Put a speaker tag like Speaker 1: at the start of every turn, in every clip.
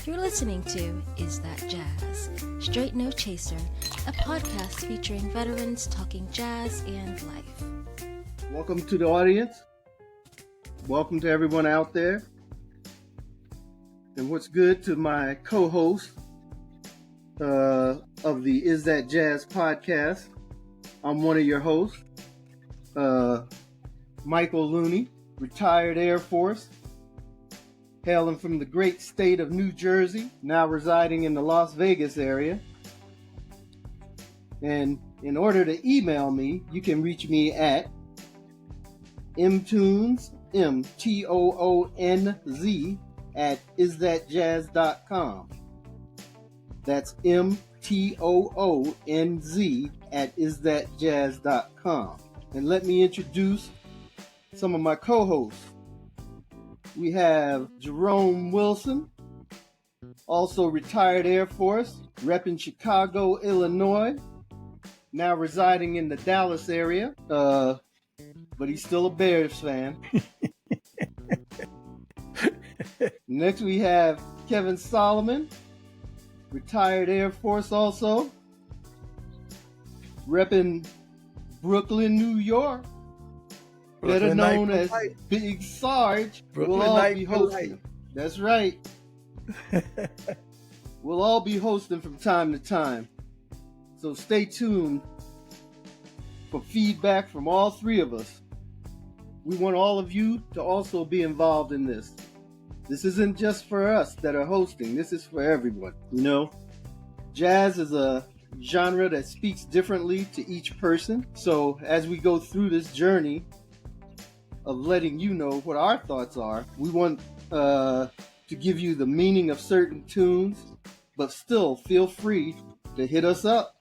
Speaker 1: You're listening to Is That Jazz? Straight No Chaser, a podcast featuring veterans talking jazz and life.
Speaker 2: Welcome to the audience. Welcome to everyone out there. And what's good to my co-host of the Is That Jazz podcast. I'm one of your hosts, Michael Looney, retired Air Force, hailing from the great state of New Jersey, now residing in the Las Vegas area. And in order to email me, you can reach me at mtoonz, MTOONZ, at isthatjazz.com. That's MTOONZ at isthatjazz.com. And let me introduce some of my co-hosts. We have Jerome Wilson, also retired Air Force, repping Chicago, Illinois, now residing in the Dallas area, but he's still a Bears fan. Next we have Kevin Solomon, retired Air Force also, repping Brooklyn, New York, better known as Big Sarge. We'll all be hosting. That's right. We'll all be hosting from time to time. So stay tuned for feedback from all three of us. We want all of you to also be involved in this. This isn't just for us that are hosting. This is for everyone. You know, jazz is a genre that speaks differently to each person. So as we go through this journey of letting you know what our thoughts are, we want to give you the meaning of certain tunes, but still feel free to hit us up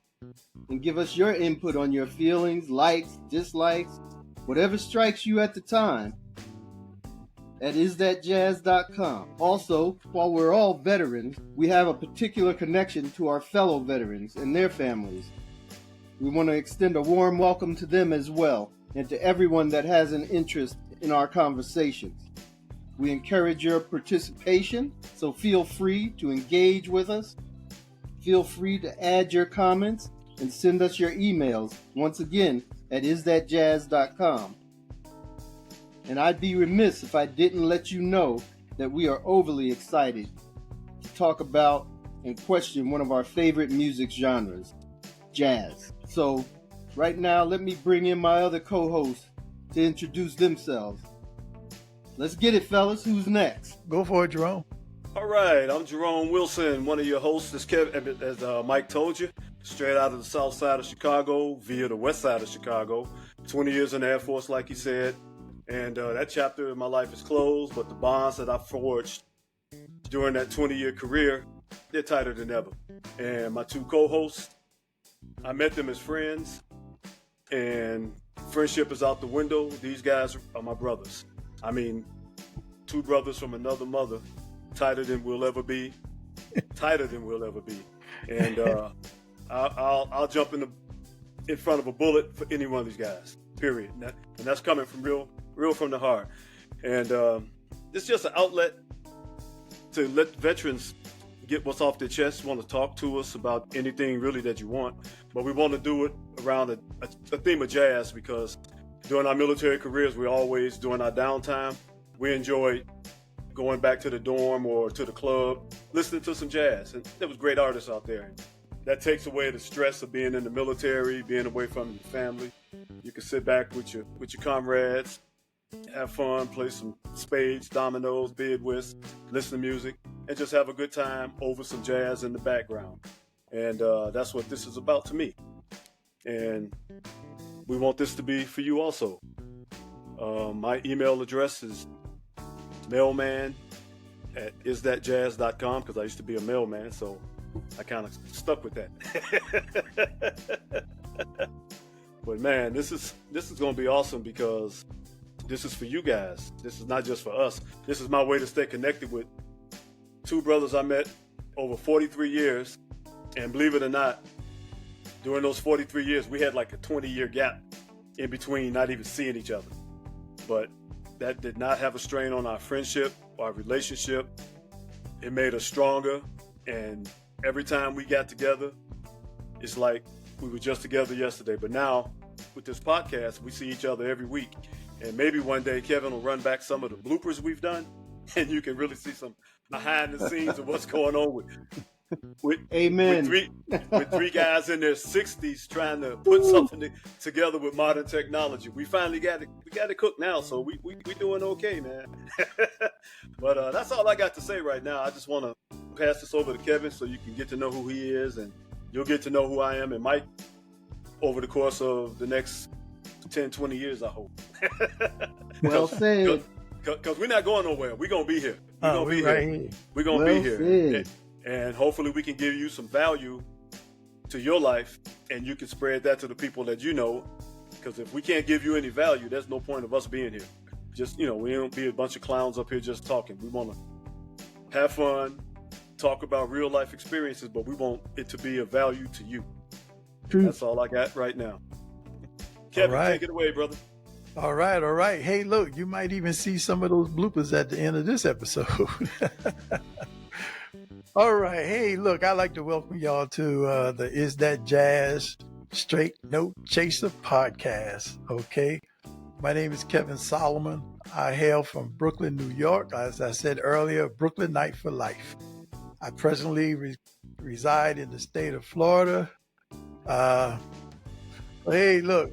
Speaker 2: and give us your input on your feelings, likes, dislikes, whatever strikes you at the time at isthatjazz.com. Also, while we're all veterans, we have a particular connection to our fellow veterans and their families. We want to extend a warm welcome to them as well, and to everyone that has an interest in our conversations. We encourage your participation, so feel free to engage with us. Feel free to add your comments and send us your emails, once again, at isthatjazz.com. And I'd be remiss if I didn't let you know that we are overly excited to talk about and question one of our favorite music genres, jazz. So, right now, let me bring in my other co-hosts to introduce themselves. Let's get it, fellas. Who's next?
Speaker 3: Go for it, Jerome.
Speaker 4: All right, I'm Jerome Wilson, one of your hosts, as Mike told you, straight out of the south side of Chicago via the west side of Chicago. 20 years in the Air Force, like he said. And that chapter in my life is closed, but the bonds that I forged during that 20-year career, they're tighter than ever. And my two co-hosts, I met them as friends, and friendship is out the window. These guys are my brothers. I mean, two brothers from another mother, tighter than we'll ever be, tighter than we'll ever be. And I'll jump in front of a bullet for any one of these guys, period. And that's coming from real from the heart. And it's just an outlet to let veterans get what's off their chest, want to talk to us about anything really that you want. But we want to do it around a theme of jazz, because during our military careers, we always, during our downtime, we enjoyed going back to the dorm or to the club, listening to some jazz. And there was great artists out there. That takes away the stress of being in the military, being away from your family. You can sit back with your comrades, have fun, play some spades, dominoes, bid whist, listen to music, and just have a good time over some jazz in the background. And that's what this is about to me. And we want this to be for you also. My email address is mailman@isthatjazz.com, because I used to be a mailman, so I kind of stuck with that. But man, this is going to be awesome, because this is for you guys. This is not just for us. This is my way to stay connected with two brothers I met over 43 years. And believe it or not, during those 43 years, we had like a 20-year gap in between not even seeing each other. But that did not have a strain on our friendship, our relationship. it made us stronger. And every time we got together, it's like we were just together yesterday. But now with this podcast, we see each other every week. And maybe one day Kevin will run back some of the bloopers we've done, and you can really see some behind the scenes of what's going on with
Speaker 2: Amen.
Speaker 4: With three guys in their 60s trying to put something together with modern technology. We finally got it cooked now, so we doing okay, man. But that's all I got to say right now. I just want to pass this over to Kevin so you can get to know who he is, and you'll get to know who I am and Mike over the course of the next 10, 20 years, I hope.
Speaker 2: Well said.
Speaker 4: Because we're not going nowhere. We're going to be here. We're going to be
Speaker 3: right
Speaker 4: here. We're going to be here. And hopefully we can give you some value to your life, and you can spread that to the people that you know. Because if we can't give you any value, there's no point of us being here. Just, we don't be a bunch of clowns up here just talking. We want to have fun, talk about real life experiences, but we want it to be of value to you.
Speaker 2: True.
Speaker 4: That's all I got right now. Kevin,
Speaker 3: right.
Speaker 4: Take it away, brother.
Speaker 3: All right. Hey, look, you might even see some of those bloopers at the end of this episode. All right. Hey, look, I'd like to welcome y'all to the Is That Jazz Straight No Chaser podcast. Okay. My name is Kevin Solomon. I hail from Brooklyn, New York. As I said earlier, Brooklyn Night for life. I presently reside in the state of Florida. Hey, look,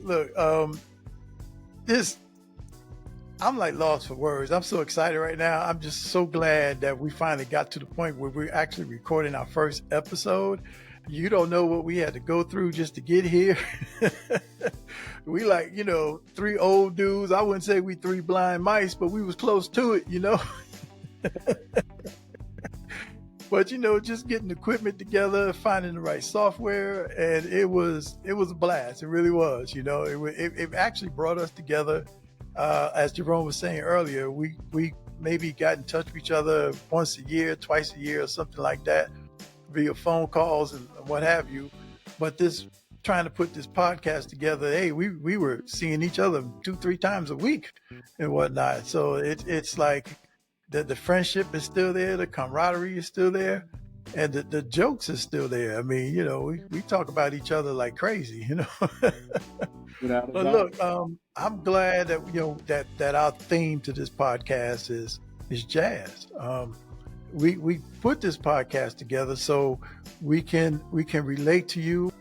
Speaker 3: I'm like lost for words. I'm so excited right now. I'm just so glad that we finally got to the point where we're actually recording our first episode. You don't know what we had to go through just to get here. We like, three old dudes. I wouldn't say we three blind mice, but we was close to it, But just getting equipment together, finding the right software, and it was a blast. It really was. It actually brought us together. As Jerome was saying earlier, we maybe got in touch with each other once a year, twice a year, or something like that, via phone calls and what have you. But trying to put this podcast together, hey, we were seeing each other 2-3 times a week and whatnot. So it's like. The friendship is still there, the camaraderie is still there, and the jokes are still there. I mean, we talk about each other like crazy, But look, I'm glad that that our theme to this podcast is jazz. We put this podcast together so we can relate to you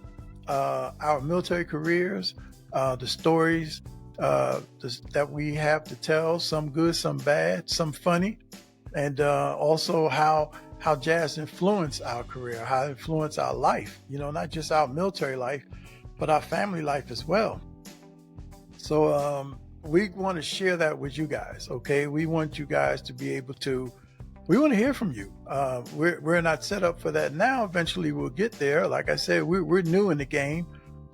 Speaker 3: our military careers, the stories that we have to tell, some good, some bad, some funny, and also how jazz influenced our career, how it influenced our life, not just our military life, but our family life as well. So we want to share that with you guys, okay? We want you guys to be able to, we want to hear from you. We're not set up for that now. Eventually we'll get there. Like I said, we're new in the game.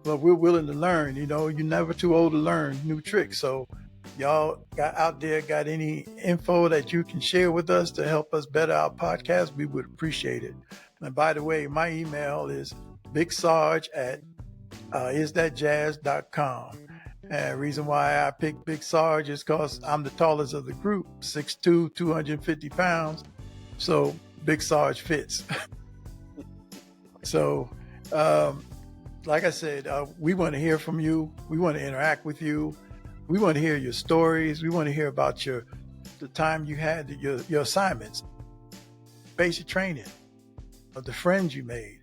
Speaker 3: But we're willing to learn, you're never too old to learn new tricks. So y'all got any info that you can share with us to help us better our podcast, we would appreciate it. And by the way, my email is bigsarge@isthatjazz.com. And the reason why I picked Big Sarge is because I'm the tallest of the group, 6'2", 250 pounds. So Big Sarge fits. So, like I said, we want to hear from you. We want to interact with you. We want to hear your stories. We want to hear about the time you had, your assignments, basic training, the friends you made,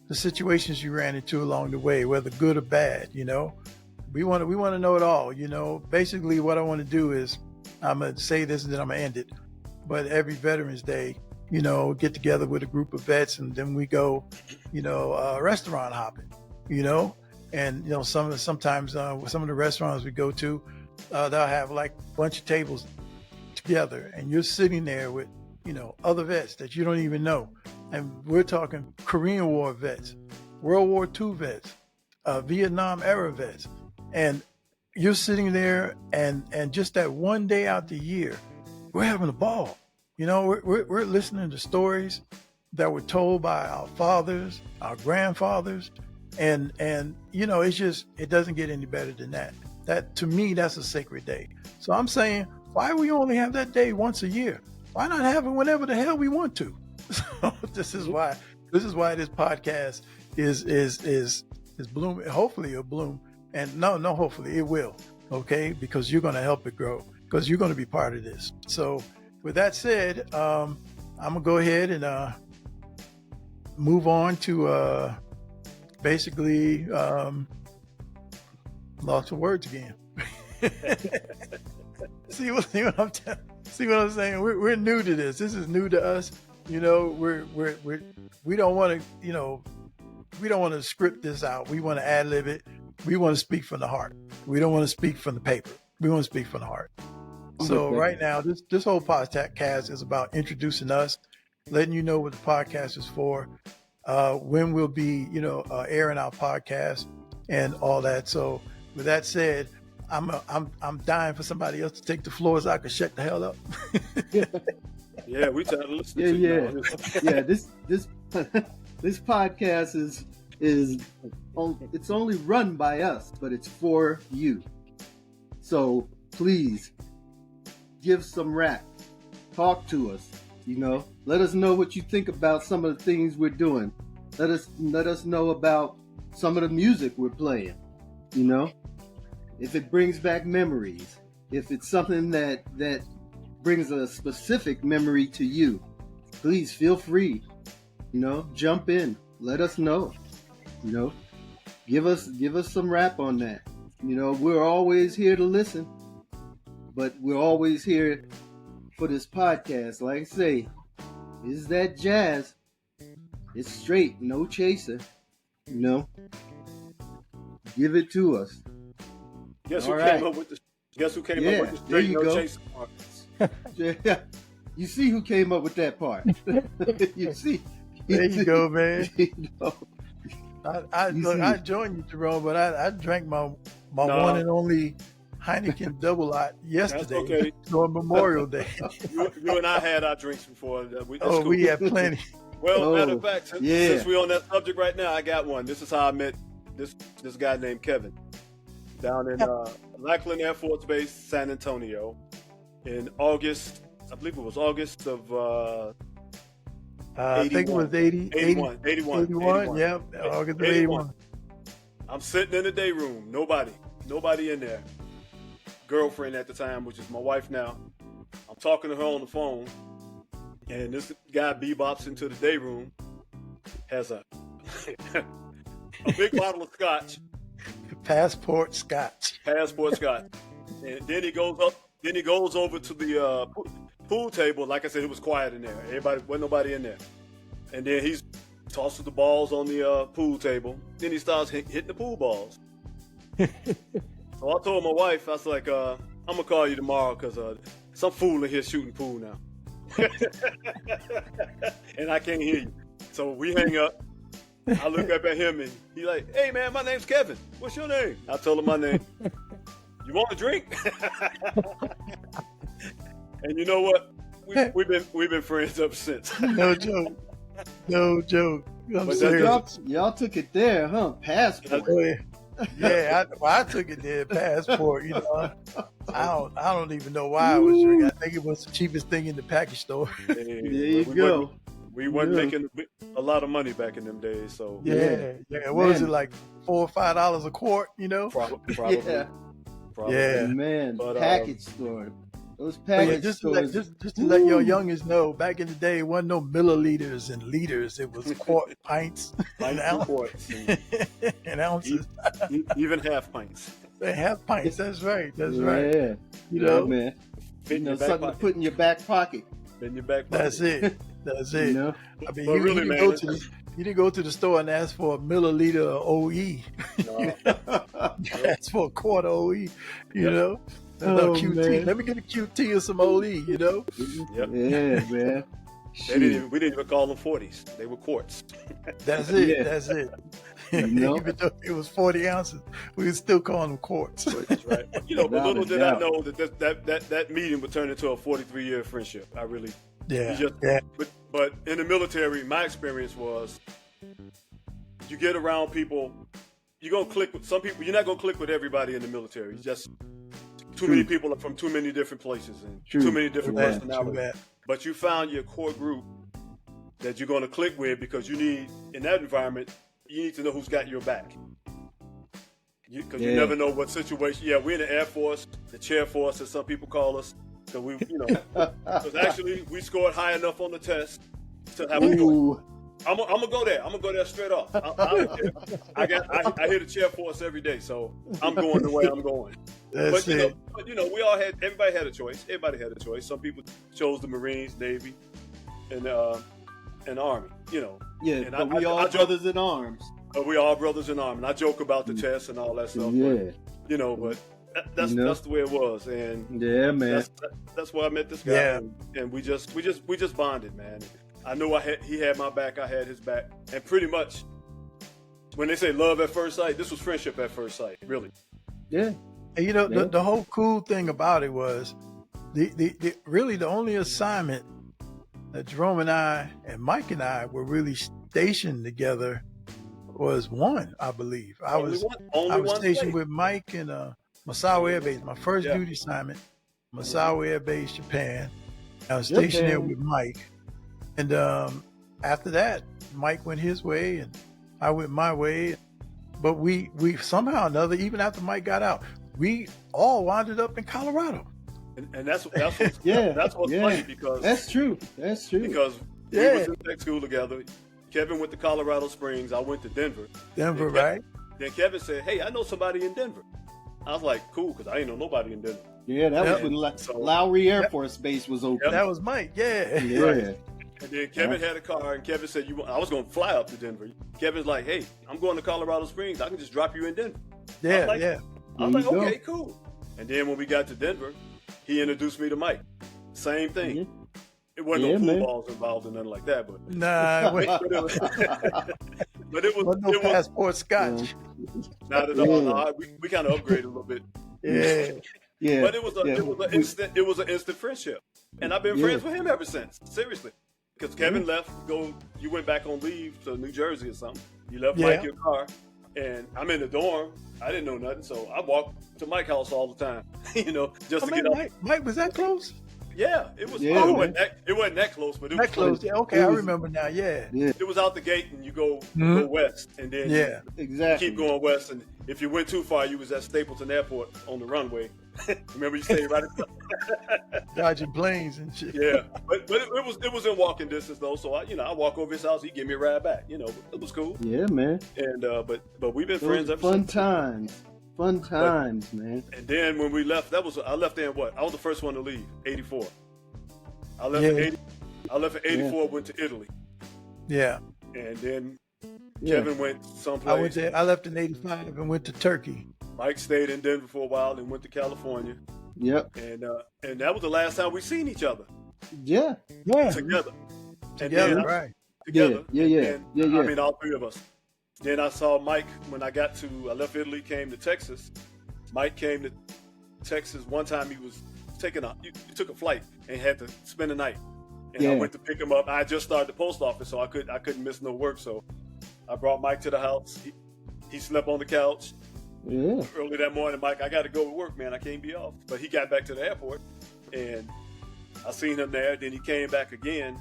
Speaker 3: the situations you ran into along the way, whether good or bad. We want to know it all. Basically, what I want to do is, I'm gonna say this and then I'm gonna end it. But every Veterans Day, get together with a group of vets, and then we go, restaurant hopping, and sometimes some of the restaurants we go to, they'll have like a bunch of tables together, and you're sitting there with, other vets that you don't even know, and we're talking Korean War vets, World War II vets, Vietnam era vets, and you're sitting there, and just that one day out the year, we're having a ball. We're listening to stories that were told by our fathers, our grandfathers, and it doesn't get any better than that. That, to me, that's a sacred day. So I'm saying, why we only have that day once a year? why not have it whenever the hell we want to? So this is why this podcast is blooming. Hopefully it'll bloom. And hopefully it will. Okay, because you're going to help it grow, because you're going to be part of this. So with that said, I'm gonna go ahead and move on to basically lost for words again. see what I'm saying? We're new to this. This is new to us. You know, we don't want to, we don't want to script this out. We want to ad lib it. We want to speak from the heart. We don't want to speak from the paper. We want to speak from the heart. So right now, this whole podcast is about introducing us, letting you know what the podcast is for, when we'll be, airing our podcast and all that. So with that said, I'm dying for somebody else to take the floor so I can shut the hell up.
Speaker 4: Yeah, we tired of listening to you.
Speaker 2: Yeah. This podcast is it's only run by us, but it's for you. So please give some rap. Talk to us. Let us know what you think about some of the things we're doing. Let us know about some of the music we're playing. If it brings back memories, if it's something that brings a specific memory to you, please feel free. Jump in. Let us know. Give us some rap on that. We're always here to listen, but we're always here for this podcast. Like I say, is that jazz? It's straight, no chaser. Give it to us.
Speaker 4: Guess who came up with the straight no chaser part?
Speaker 2: Yeah. You see who came up with that part. You see.
Speaker 3: There you go, man. I joined you, Jerome, but I drank my one and only Heineken Double Lot yesterday.
Speaker 4: That's okay.
Speaker 3: On Memorial Day.
Speaker 4: you and I had our drinks before.
Speaker 3: We had plenty.
Speaker 4: Well, matter of fact, since we're on that subject right now, I got one. This is how I met this guy named Kevin down in Lackland Air Force Base, San Antonio, in August. I believe it was August of.
Speaker 3: I think it was 81. 81. Yep, August of 81.
Speaker 4: I'm sitting in the day room. Nobody in there. Girlfriend at the time, which is my wife now. I'm talking to her on the phone, and this guy bebops into the day room, has a big bottle of scotch.
Speaker 3: Passport scotch.
Speaker 4: And then he goes over to the pool table. Like I said, it was quiet in there. Wasn't nobody in there. And then he's tosses the balls on the pool table. Then he starts hitting the pool balls. So I told my wife, I was like, I'm gonna call you tomorrow because some fool in here shooting pool now. And I can't hear you. So we hang up. I look up at him and he's like, "Hey man, my name's Kevin. What's your name?" I told him my name. "You want a drink?" And you know what? We've been friends ever since.
Speaker 3: No joke. I'm serious.
Speaker 2: Y'all took it there, huh? Passport.
Speaker 3: Yeah, I took it there. Passport. I don't even know why I was drinking. I think it was the cheapest thing in the package store.
Speaker 2: There you go.
Speaker 4: We weren't making a lot of money back in them days, so
Speaker 3: yeah. What was it, like $4 or $5 a quart?
Speaker 4: Probably.
Speaker 3: Yeah,
Speaker 2: man. But, package store. Those package stores.
Speaker 3: Just to let your youngest know, back in the day, it wasn't no milliliters and liters. It was quart, pints, and
Speaker 4: quarts,
Speaker 3: and ounces.
Speaker 4: Even half pints.
Speaker 3: Half pints. That's right.
Speaker 2: Yeah. Man. Something to put in your back pocket.
Speaker 4: In your back pocket.
Speaker 3: That's it. I mean, you didn't go to the store and ask for a milliliter of OE.
Speaker 4: No.
Speaker 3: You asked for a quart of OE, know? QT.
Speaker 2: Man.
Speaker 3: Let me get a QT or some OE,
Speaker 4: Yep.
Speaker 2: Yeah, man.
Speaker 4: We didn't even call them 40s. They were quarts.
Speaker 3: That's it. That's it. Even though it was 40 ounces, we would still call them quarts.
Speaker 4: That's right. But little did I know that meeting would turn into a 43-year friendship. I really.
Speaker 3: Yeah.
Speaker 4: But in the military, my experience was, you get around people, you're gonna click with some people. You're not gonna click with everybody in the military. It's just too many people are from too many different places and too many different personalities. but you found your core group that you're going to click with, because you need, in that environment, you need to know who's got your back. Because you never know what situation. Yeah, we're in the Air Force, the Chair Force, as some people call us. So we, because actually we scored high enough on the test to have a choice. I'm gonna go there. I'm gonna go there straight off. I hear the Chair Force every day, so I'm going the way I'm going. But everybody had a choice. Everybody had a choice. Some people chose the Marines, Navy, and Army.
Speaker 2: Yeah,
Speaker 4: and
Speaker 2: but we all brothers in arms.
Speaker 4: But we all brothers in arms. And I joke about the test and all that stuff.
Speaker 2: Yeah.
Speaker 4: But that's the way it was. And
Speaker 2: yeah, man.
Speaker 4: That's where I met this guy.
Speaker 3: Yeah.
Speaker 4: And we just bonded, man. I knew he had my back, I had his back. And pretty much, when they say love at first sight, this was friendship at first sight, really.
Speaker 2: Yeah.
Speaker 3: And the whole cool thing about it was really the only assignment that Jerome and I and Mike and I were really stationed together was one, I believe. I was stationed with Mike in Masawa Air Base, my first duty assignment, Masawa Air Base, Japan. I was stationed there with Mike. And after that, Mike went his way and I went my way. But we somehow or another, even after Mike got out, we all wound up in Colorado.
Speaker 4: And that's what's funny, because
Speaker 2: that's true.
Speaker 4: Because we was in tech school together. Kevin went to Colorado Springs. I went to Denver.
Speaker 3: Right?
Speaker 4: Then Kevin said, "Hey, I know somebody in Denver." I was like, "Cool," because I ain't know nobody in Denver.
Speaker 2: Yeah, that was when Lowry Air Force Base was open.
Speaker 3: That was Mike. Yeah.
Speaker 4: Right. And then Kevin had a car, and Kevin said, I was going to fly up to Denver. Kevin's like, "Hey, I'm going to Colorado Springs. I can just drop you in Denver." I was like, "Okay, cool." And then when we got to Denver, he introduced me to Mike. Same thing. Mm-hmm. It wasn't no pool balls involved or nothing like that, but but it was
Speaker 3: no passport scotch.
Speaker 4: Not at all. No, we kind of upgraded a little bit.
Speaker 3: Yeah.
Speaker 4: But it was an instant friendship, and I've been friends with him ever since. Seriously, because Kevin left. You went back on leave to New Jersey or something. You left Mike your car, and I'm in the dorm. I didn't know nothing, so I walked to Mike's house all the time. Just to get up.
Speaker 3: Mike was that close?
Speaker 4: Yeah, it was. It wasn't that close, but it was
Speaker 3: close. Yeah, okay, I remember now. Yeah.
Speaker 4: It was out the gate, and you go west, and then you keep going west. And if you went too far, you was at Stapleton Airport on the runway. Remember, you stayed right
Speaker 3: dodging planes and shit.
Speaker 4: Yeah, but it was in walking distance though. So I walk over his house, he give me a ride back. It was cool.
Speaker 2: Yeah, man.
Speaker 4: And but we've been friends ever since.
Speaker 2: Fun times, man.
Speaker 4: And then when we left, I left there in what? I was the first one to leave, 84. I left in 84, went to Italy.
Speaker 3: Yeah.
Speaker 4: And then Kevin went someplace.
Speaker 3: I left in 85 and went to Turkey.
Speaker 4: Mike stayed in Denver for a while and went to California.
Speaker 2: Yep.
Speaker 4: And that was the last time we seen each other.
Speaker 2: Yeah.
Speaker 4: Together.
Speaker 3: Right.
Speaker 4: Together.
Speaker 2: Yeah.
Speaker 4: I mean, all three of us. Then I saw Mike when I left Italy, came to Texas. Mike came to Texas one time. He was he took a flight and had to spend the night. And I went to pick him up. I just started the post office, so I couldn't miss no work. So I brought Mike to the house. He slept on the couch.
Speaker 2: Yeah.
Speaker 4: Early that morning, Mike, I got to go to work, man. I can't be off. But he got back to the airport, and I seen him there. Then he came back again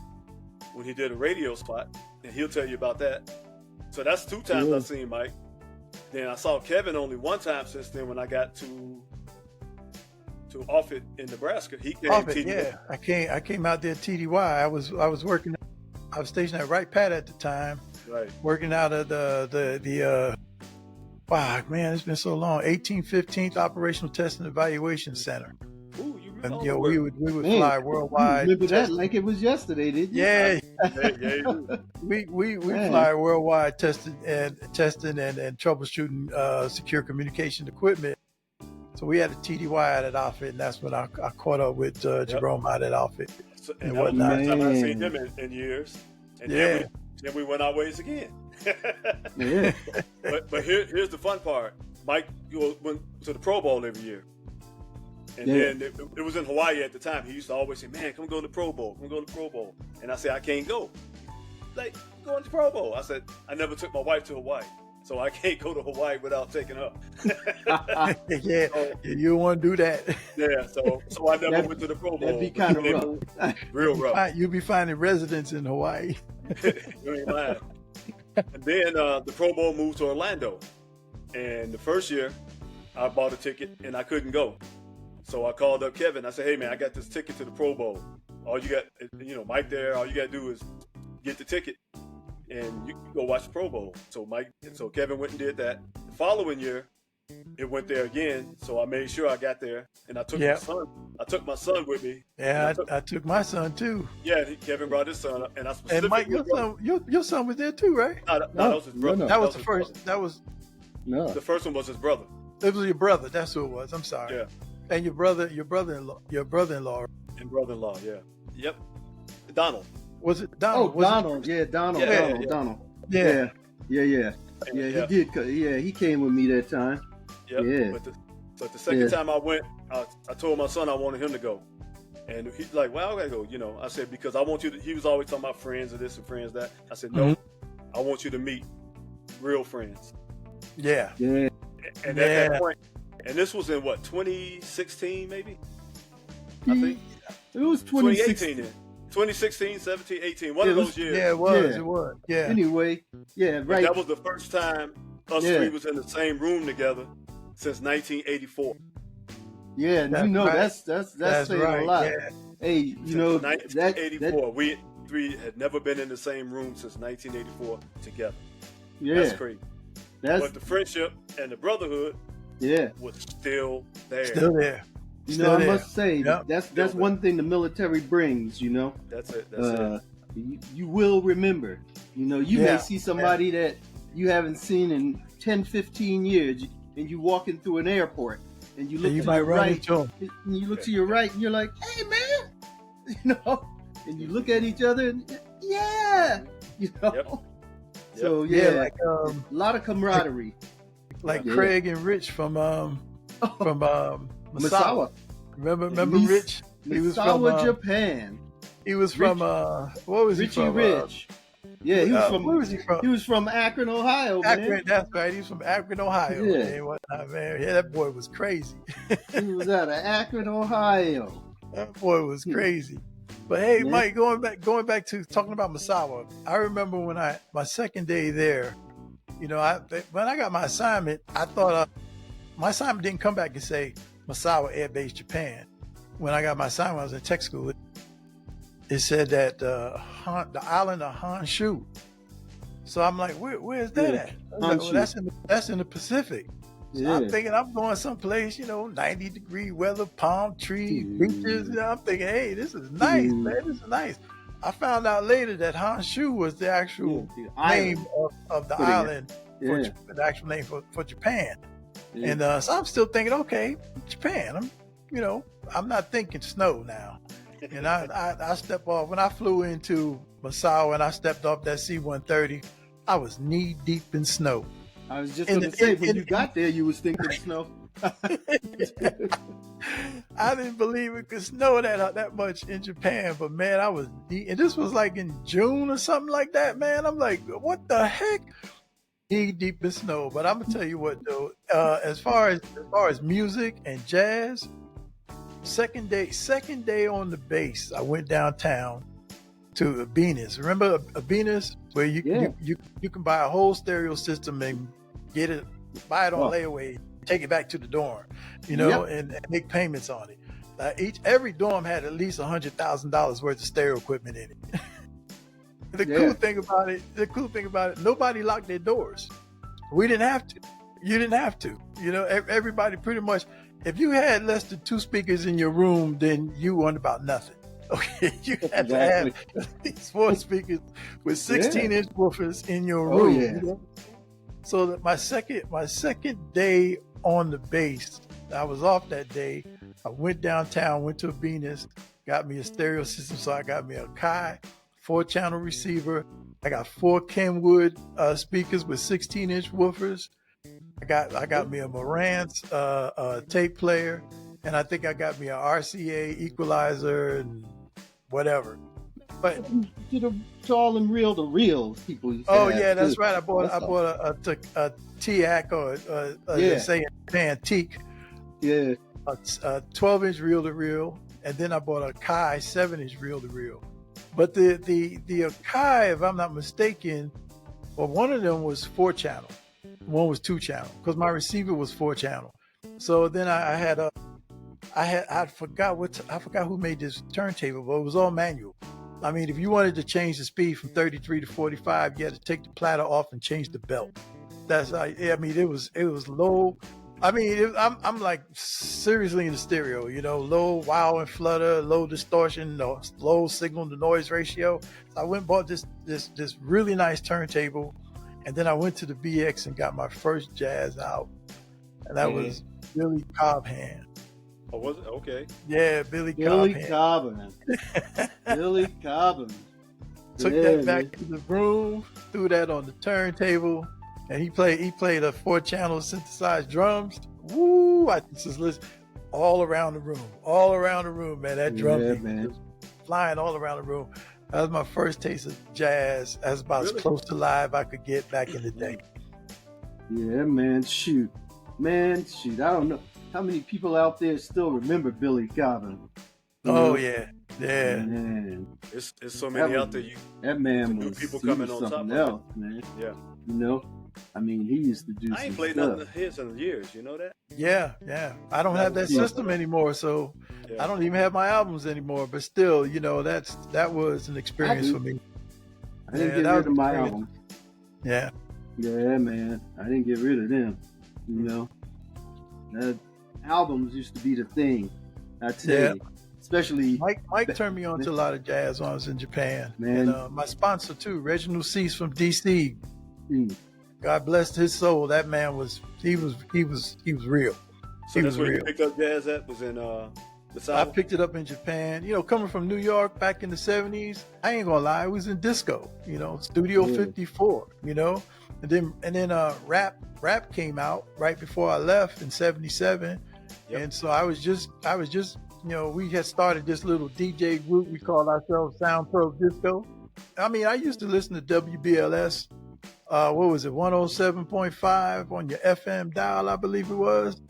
Speaker 4: when he did a radio spot, and he'll tell you about that. So that's 2 times I've seen Mike. Then I saw Kevin only 1 time since then when I got to Offutt in Nebraska. He came TDY.
Speaker 3: I came out there at TDY. I was working. I was stationed at Wright Pat at the time.
Speaker 4: Right.
Speaker 3: Working out of the wow, man, it's been so long. 1815th Operational Test and Evaluation Center.
Speaker 4: Ooh, you
Speaker 3: and
Speaker 4: remember?
Speaker 3: we would fly worldwide.
Speaker 2: You remember that like it was yesterday, didn't you?
Speaker 3: Yeah.
Speaker 4: We
Speaker 3: we fly worldwide testing and troubleshooting secure communication equipment. So we had a TDY out at Offutt, and that's when I caught up with Jerome out at Offutt.
Speaker 4: And that was the first time I've seen him in years. And then we went our ways again. But here's the fun part. Mike went to the Pro Bowl every year. And then it was in Hawaii at the time. He used to always say, "Man, come go to the Pro Bowl. Come go to the Pro Bowl." And I said, "I can't go." Like, going to the Pro Bowl. I said, "I never took my wife to Hawaii." so I can't go to Hawaii without taking her.
Speaker 3: Yeah, you don't want to do that.
Speaker 4: Yeah, so I never went to the Pro Bowl.
Speaker 2: That'd be kind of rough.
Speaker 4: Real rough.
Speaker 3: You'll be finding residents in Hawaii.
Speaker 4: You ain't lying. And then the Pro Bowl moved to Orlando. And the first year, I bought a ticket and I couldn't go. So I called up Kevin. I said, hey, man, I got this ticket to the Pro Bowl. All you got, Mike there, all you got to do is get the ticket and you can go watch the Pro Bowl. So Kevin went and did that. The following year, it went there again. So I made sure I got there and I took my son. I took my son with me.
Speaker 3: Yeah, I took my son too.
Speaker 4: Yeah, Kevin brought his son, and I specifically.
Speaker 3: And Mike, your son was there too, right?
Speaker 4: No, that was his brother.
Speaker 2: No.
Speaker 3: That was the first. Brother. That was
Speaker 4: the first one was his brother.
Speaker 3: It was your brother. That's who it was. I'm sorry.
Speaker 4: Yeah.
Speaker 3: And your brother-in-law. And brother's-in-law.
Speaker 4: Yeah. Yep. Donald.
Speaker 3: Was it Donald?
Speaker 2: Oh, Donald. Yeah, Donald. Donald. Yeah. He did. Yeah, he came with me that time.
Speaker 4: Yep.
Speaker 2: Yeah.
Speaker 4: But the second time I went, I told my son I wanted him to go. And he's like, well, I gotta go. I said, because I want you to, he was always talking about friends of this and friends that. I said, no, I want you to meet real friends.
Speaker 3: Yeah.
Speaker 2: Yeah.
Speaker 4: And at that point, and this was in what, 2016 maybe? I think.
Speaker 2: It was
Speaker 4: 2018 then. 2016, 17, 18, one of those years.
Speaker 3: Yeah, it was. Yeah.
Speaker 2: Anyway, yeah, right.
Speaker 4: That was the first time us three was in the same room together since 1984.
Speaker 2: Yeah, that's saying
Speaker 3: right.
Speaker 2: a lot.
Speaker 3: Yeah.
Speaker 2: Hey,
Speaker 4: 1984. We three had never been in the same room since 1984 together.
Speaker 2: Yeah.
Speaker 4: That's crazy. But the friendship and the brotherhood was still there.
Speaker 3: Still there.
Speaker 2: I must say that's one thing the military brings.
Speaker 4: That's it. That's it.
Speaker 2: You will remember. You may see somebody that you haven't seen in 10, 15 years, and you walking through an airport, and you look to your right, and you look to your right, and you're like, "Hey, man," and you look at each other, and So
Speaker 3: like,
Speaker 2: a lot of camaraderie.
Speaker 3: Like Craig and Rich from
Speaker 2: Misawa.
Speaker 3: Remember Rich? He was from
Speaker 2: Japan.
Speaker 3: He was from what was
Speaker 2: Richie
Speaker 3: he from?
Speaker 2: Rich. He was from.
Speaker 3: Where was he from?
Speaker 2: He was from Akron, Ohio.
Speaker 3: Akron,
Speaker 2: man.
Speaker 3: that's right. He was from Akron, Ohio.
Speaker 2: Yeah.
Speaker 3: Man, that boy was crazy.
Speaker 2: He was out of Akron, Ohio.
Speaker 3: That boy was crazy. But hey, Mike, going back to talking about Misawa, I remember when my second day there, when I got my assignment, I thought my assignment didn't come back and say Misawa Air Base, Japan. When I got my assignment, I was in tech school. It said that the island of Honshu. So I'm like, where is that at? I was like, well, that's in the Pacific. So I'm thinking I'm going someplace, 90-degree weather, palm tree, beaches. I'm thinking, hey, this is nice, man. This is nice. I found out later that Honshu was the actual name of the island, the actual name for Japan. Yeah. And so I'm still thinking, okay, Japan. I'm not thinking snow now. And I stepped off when I flew into Misawa and I stepped off that C-130. I was knee deep in snow.
Speaker 2: I was just going to say, when you got there, you was thinking snow.
Speaker 3: I didn't believe it could snow that much in Japan, but man, I was deep. And this was like in June or something like that, man. I'm like, what the heck? Knee deep in snow. But I'm gonna tell you what, though, as far as music and jazz, second day on the base, I went downtown to Abenas. Remember Abenas, where you can buy a whole stereo system and buy it on layaway, take it back to the dorm, and make payments on it. Every dorm had at least $100,000 worth of stereo equipment in it. The cool thing about it, nobody locked their doors. We didn't have to. You didn't have to. Everybody pretty much, if you had less than 2 speakers in your room, then you weren't about nothing. Okay, you had to have these 4 speakers with 16-inch woofers in your room. So that my second day on the base, I was off that day. I went downtown, went to Abenas, got me a stereo system. So I got me a Kai 4-channel receiver. I got 4 Kenwood speakers with 16-inch woofers. I got me a Marantz tape player, and I think I got me an RCA equalizer and whatever. But
Speaker 2: to all them reel to real people. Used to
Speaker 3: oh
Speaker 2: have,
Speaker 3: yeah, that's
Speaker 2: too.
Speaker 3: right. I bought
Speaker 2: That's
Speaker 3: a TAC or they say antique,
Speaker 2: Yeah.
Speaker 3: a 12-inch reel to reel, and then I bought a Kai 7-inch reel to reel. But the Kai, if I'm not mistaken, well, one of them was 4-channel, one was 2-channel, because my receiver was 4-channel. So then I forgot who made this turntable, but it was all manual. I mean, if you wanted to change the speed from 33 to 45, you had to take the platter off and change the belt. I mean, it was low. I mean, I'm like seriously in the stereo, low wow and flutter, low distortion, low signal to noise ratio. So I went and bought this really nice turntable, and then I went to the BX and got my first jazz out, and that was Billy Cobham.
Speaker 4: Oh, was it? Okay.
Speaker 3: Yeah, Billy
Speaker 2: Cobham. Billy Cobham.
Speaker 3: Took that back to the room, threw that on the turntable, and he played a 4-channel synthesized drums. Woo! I just listened all around the room, man. That drum beat was flying all around the room. That was my first taste of jazz. That's about as close to live I could get back in the day.
Speaker 2: Yeah, man. Shoot. I don't know how many people out there still remember Billy Cobham.
Speaker 3: Oh yeah.
Speaker 4: Man. It's so many out there.
Speaker 2: That man was
Speaker 4: people coming on top
Speaker 2: something
Speaker 4: of
Speaker 2: else, man.
Speaker 4: Yeah.
Speaker 2: I mean, he used to do.
Speaker 4: I ain't played none of his in years. You know that?
Speaker 3: Yeah. I don't have that system anymore, so I don't even have my albums anymore. But still, that was an experience for me.
Speaker 2: I didn't get rid of my album.
Speaker 3: Yeah.
Speaker 2: Yeah, man. I didn't get rid of them. That albums used to be the thing. I tell you. Especially
Speaker 3: Mike turned me on to a lot of jazz when I was in Japan.
Speaker 2: Man.
Speaker 3: And my sponsor too, Reginald Cease from DC. God bless his soul. That man was real.
Speaker 4: So that's where you picked up jazz at, was in the South?
Speaker 3: I picked it up in Japan. Coming from New York back in the 70s, I ain't gonna lie, it was in disco, Studio 54, and then rap came out right before I left in 77. Yep. And so I was just we had started this little DJ group. We called ourselves Sound Pro Disco. I mean, I used to listen to WBLS, what was it, 107.5 on your FM dial, I believe it was.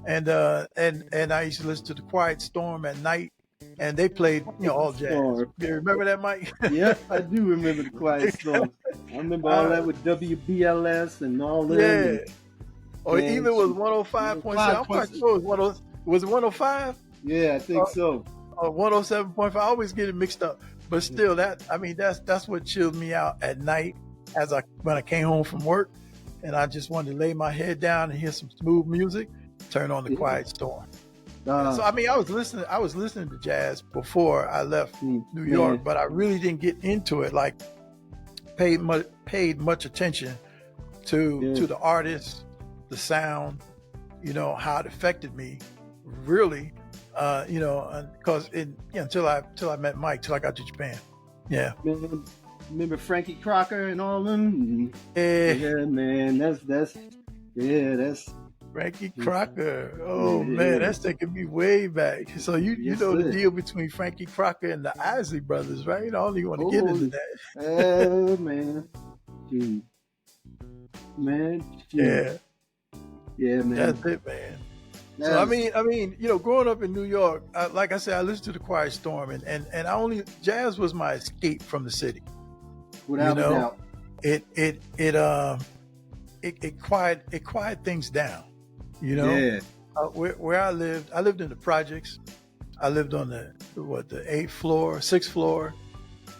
Speaker 3: And I used to listen to the Quiet Storm at night, and they played, all jazz. You remember that, Mike?
Speaker 2: Yep, I do remember the Quiet Storm. I remember all that with WBLS and all that.
Speaker 3: Yeah. Or even was 105.7. I'm quite sure it was it 105?
Speaker 2: Yeah, I think so.
Speaker 3: 107.5. I always get it mixed up. But still, that's what chilled me out at night when I came home from work, and I just wanted to lay my head down and hear some smooth music, turn on the Quiet Storm. So I mean, I was listening to jazz before I left New York, but I really didn't get into it, like paid much attention to the artists, the sound, how it affected me, really. Because until I met Mike, till I got to Japan. Yeah.
Speaker 2: Remember Frankie Crocker and all them? Yeah, man. That's
Speaker 3: Frankie Crocker. Oh man, that's taking me way back. So you know the deal between Frankie Crocker and the Isley Brothers, right? I don't even want to get into that.
Speaker 2: Oh man. Gee. Man. Gee. Yeah, man.
Speaker 3: That's it, man. So I mean, growing up in New York, like I said, I listened to the Quiet Storm, and jazz was my escape from the city.
Speaker 2: Without a doubt,
Speaker 3: it quieted things down. Where I lived in the projects. I lived on the 8th floor, 6th floor,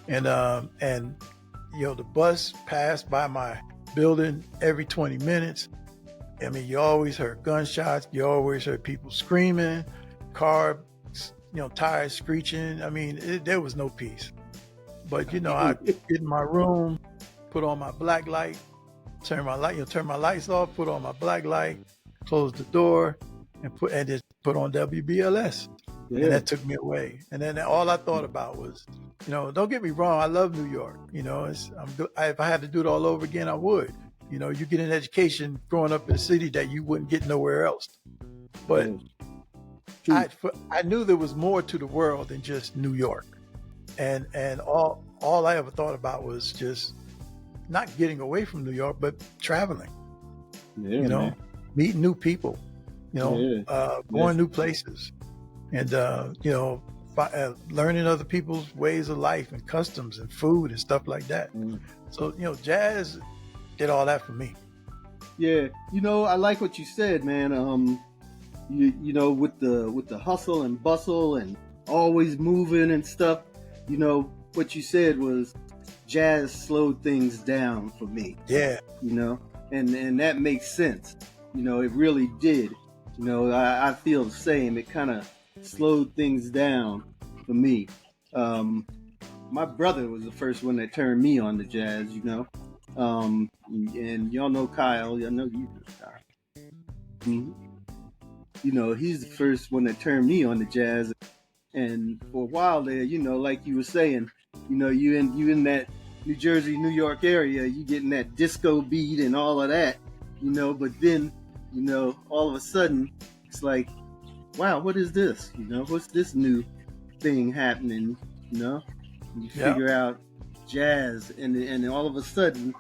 Speaker 3: and the bus passed by my building every 20 minutes. I mean, you always heard gunshots. You always heard people screaming, cars, tires screeching. I mean, there was no peace. But I get in my room, put on my black light, turn my lights off, put on my black light, close the door, and just put on WBLS. Yeah. And that took me away. And then all I thought about was, don't get me wrong, I love New York. If I had to do it all over again, I would. You get an education growing up in a city that you wouldn't get nowhere else. But I knew there was more to the world than just New York. and all I ever thought about was just not getting away from New York, but traveling.
Speaker 2: Yeah,
Speaker 3: You know,
Speaker 2: man.
Speaker 3: meeting new people. You know,
Speaker 2: Yeah.
Speaker 3: going new places, and you know, learning other people's ways of life and customs and food and stuff like that.
Speaker 2: Mm.
Speaker 3: So you know, jazz did all that for me.
Speaker 2: Yeah, you know, I like what you said, man. You know, with the hustle and bustle and always moving and stuff, you know, what you said was jazz slowed things down for me.
Speaker 3: Yeah,
Speaker 2: You know, and that makes sense. You know, it really did. You know, I feel the same. It kind of slowed things down for me. My brother was the first one that turned me on to jazz. You know. And y'all know Kyle. Y'all know you, Kyle. Mhm. You know, he's the first one that turned me on to jazz. And for a while there, you know, like you were saying, you know, you in that New Jersey, New York area, you getting that disco beat and all of that, you know. But then, you know, all of a sudden, it's like, wow, what is this? You know, what's this new thing happening? You know, you figure out jazz, and then all of a sudden,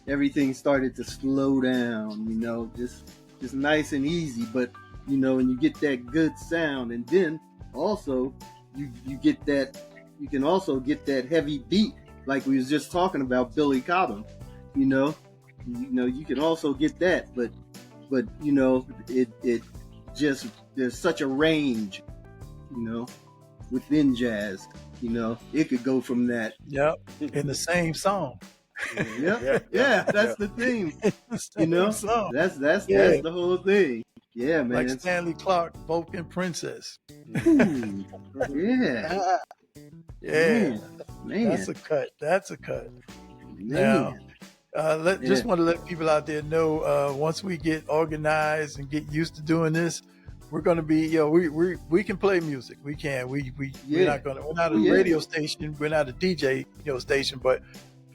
Speaker 2: everything started to slow down. You know, just nice and easy, but you know, and you get that good sound, and then also you get that. You can also get that heavy beat, like we was just talking about Billy Cobham. You know, you can also get that, but you know, it just, there's such a range, you know, within jazz. You know, it could go from that.
Speaker 3: yep, in the same song.
Speaker 2: Yeah, that's the thing. You know,
Speaker 3: Song.
Speaker 2: that's the whole thing. Yeah, man.
Speaker 3: Like Stanley Clark, Vulcan Princess.
Speaker 2: Ooh, yeah,
Speaker 3: Yeah,
Speaker 2: man.
Speaker 3: that's a cut. That's a cut.
Speaker 2: Man.
Speaker 3: Just want to let people out there know, once we get organized and get used to doing this, we're going to be, you know, we can play music. We can. We're not a radio station. We're not a DJ, you know, station, but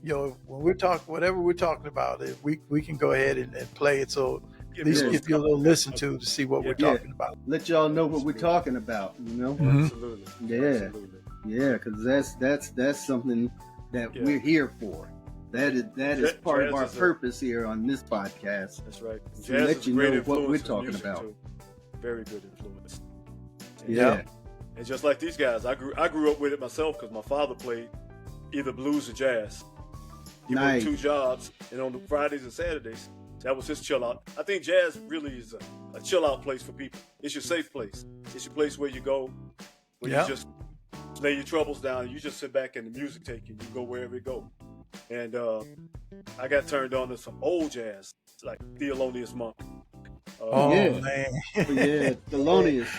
Speaker 3: you know, when we're talking, whatever we're talking about, we can go ahead and play it. So at least give you a little listen to see what we're talking about.
Speaker 2: Let y'all know what we're talking about. You know.
Speaker 3: Mhm.
Speaker 4: Absolutely.
Speaker 2: Yeah.
Speaker 4: Absolutely.
Speaker 2: Yeah, because that's something that we're here for. That is part of our purpose here on this podcast.
Speaker 4: That's right.
Speaker 2: To
Speaker 4: Jazz
Speaker 2: let
Speaker 4: is
Speaker 2: you
Speaker 4: a great
Speaker 2: know what
Speaker 4: influence
Speaker 2: we're
Speaker 4: in
Speaker 2: talking
Speaker 4: music,
Speaker 2: about.
Speaker 4: too. Very good influence.
Speaker 2: Yeah.
Speaker 4: And just like these guys, I grew up with it myself because my father played either blues or jazz. He
Speaker 2: Nice.
Speaker 4: worked 2 jobs, and on the Fridays and Saturdays, that was his chill out. I think jazz really is a chill out place for people. It's your safe place. It's your place where you go, where you just lay your troubles down. You just sit back and the music take you. You go wherever it go. And I got turned on to some old jazz, like Thelonious Monk.
Speaker 2: Yeah.
Speaker 3: Man.
Speaker 2: Yeah, Thelonious.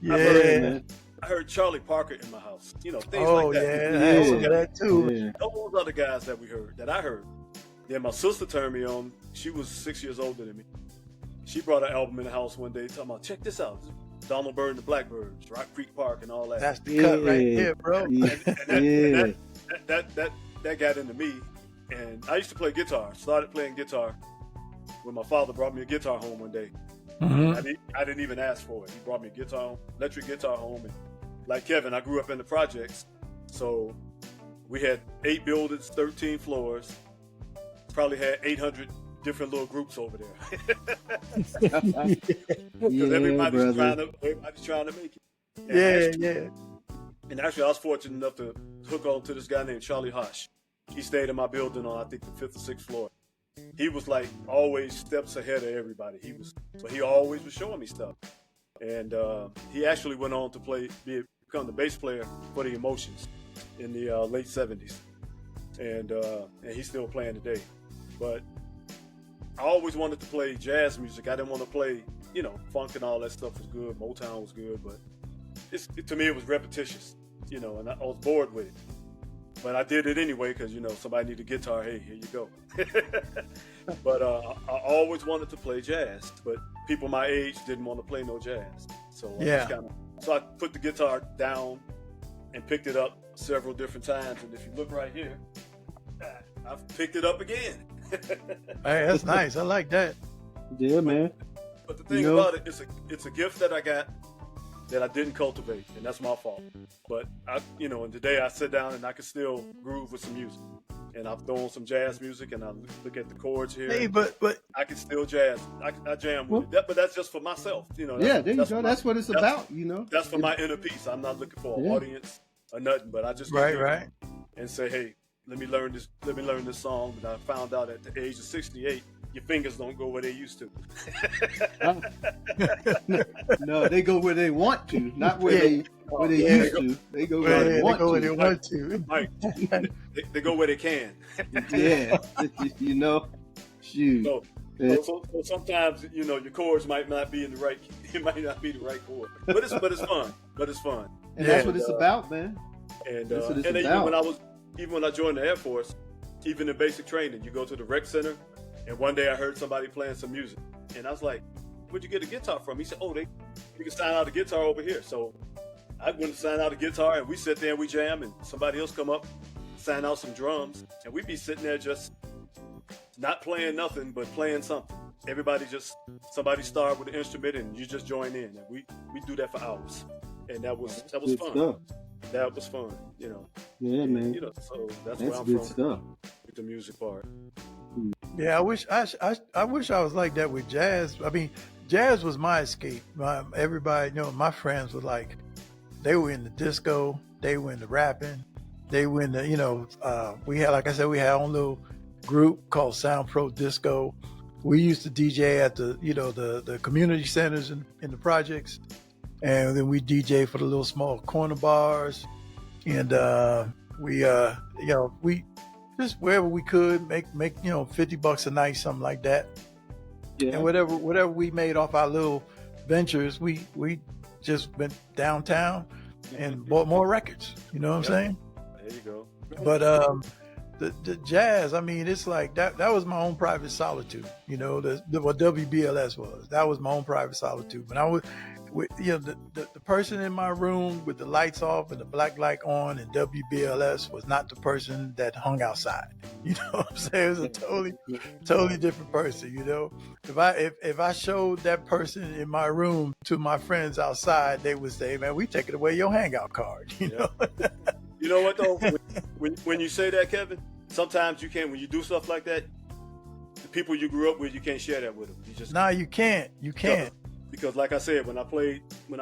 Speaker 3: Yeah.
Speaker 4: I heard Charlie Parker in my house. You know, things
Speaker 3: Oh,
Speaker 4: like that.
Speaker 3: yeah. I had some of that too.
Speaker 2: Yeah.
Speaker 4: Those other guys that I heard. Then my sister turned me on. She was 6 years older than me. She brought an album in the house one day talking about, check this out. Donald Byrd and the Blackbirds, Rock Creek Park and all that.
Speaker 3: That's the cut right there, bro.
Speaker 2: Yeah.
Speaker 4: That got into me. And I used to play guitar. Started playing guitar when my father brought me a guitar home one day.
Speaker 3: Mhm.
Speaker 4: I didn't even ask for it. He brought me a guitar, electric guitar home. And like Kevin, I grew up in the projects. So we had 8 buildings, 13 floors. Probably had 800 different little groups over there. Because everybody's trying to make it. And
Speaker 3: Yeah.
Speaker 4: And actually, I was fortunate enough to hook on to this guy named Charlie Hush. He stayed in my building on, I think, the 5th or 6th floor. He was like always steps ahead of everybody. So he always was showing me stuff. And he actually went on to become the bass player for the Emotions in the late 70s. And he's still playing today. But I always wanted to play jazz music. I didn't want to play, you know, funk and all that stuff was good. Motown was good, but to me it was repetitious, you know, and I was bored with it. But I did it anyway because, you know, somebody needed a guitar. Hey, here you go. But I always wanted to play jazz, but people my age didn't want to play no jazz. So I put the guitar down and picked it up several different times. And if you look right here, I've picked it up again.
Speaker 3: Hey, that's nice. I like that.
Speaker 2: Yeah, man.
Speaker 4: But the thing about it, it's a gift that I got that I didn't cultivate, and that's my fault. But and today I sit down and I can still groove with some music, and I've thrown some jazz music, and I look at the chords here.
Speaker 3: Hey, but
Speaker 4: I can still jazz. I jam with it. But that's just for myself, That's,
Speaker 2: Yeah, there you
Speaker 4: that's
Speaker 2: go.
Speaker 4: my-
Speaker 2: That's what it's about,
Speaker 4: That's for my inner peace. I'm not looking for an audience or nothing, but I just get
Speaker 3: right,
Speaker 4: there
Speaker 3: right.
Speaker 4: and say, hey, let me learn this song. And I found out at the age of 68, your fingers don't go where they used to.
Speaker 2: No, they go where they want to, not where they used to. They go where they want to.
Speaker 4: Mike, they go where they can.
Speaker 2: Yeah, shoot.
Speaker 4: So sometimes your chords might not be in the right. It might not be the right chord, but it's fun. But it's fun.
Speaker 2: And that's what it's about, man.
Speaker 4: And
Speaker 2: That's what it's
Speaker 4: and
Speaker 2: about.
Speaker 4: even when I joined the Air Force, even in basic training, you go to the rec center, and one day I heard somebody playing some music, and I was like, "Where'd you get a guitar from?" He said, "Oh, you can sign out a guitar over here." So I went to sign out a guitar, and we sit there and we jam, and somebody else come up, sign out some drums, and we'd be sitting there just not playing nothing, but playing something. Somebody start with an instrument, and you just join in, and we do that for hours, and that was
Speaker 2: Good
Speaker 4: fun.
Speaker 2: stuff.
Speaker 4: That was fun,
Speaker 2: Yeah, man.
Speaker 4: So that's
Speaker 2: That's
Speaker 4: where I'm
Speaker 2: good
Speaker 4: from
Speaker 2: stuff.
Speaker 4: with the music part.
Speaker 3: Yeah, I wish I was like that with jazz. I mean, jazz was my escape. Everybody, my friends were like, they were in the disco, they were in the rapping, they were in the, we had, like I said, we had our own little group called Sound Pro Disco. We used to DJ at the community centers in the projects, and then we DJ for the little small corner bars, and we just wherever we could make $50 a night, something like that.
Speaker 2: Yeah.
Speaker 3: And whatever we made off our little ventures, we just went downtown and bought more records. You know what I'm saying?
Speaker 4: There you go.
Speaker 3: But the jazz, I mean, it's like that was my own private solitude. What WBLS was. That was my own private solitude. But I was the person in my room with the lights off and the black light on and WBLS was not the person that hung outside. You know what I'm saying? It was a totally different person. If I showed that person in my room to my friends outside, they would say, "Man, we taking away your hangout card." You know.
Speaker 4: You know what though? When you say that, Kevin, sometimes you can't. When you do stuff like that, the people you grew up with, you can't share that with them.
Speaker 3: You can't. You can't.
Speaker 4: Because like I said, when I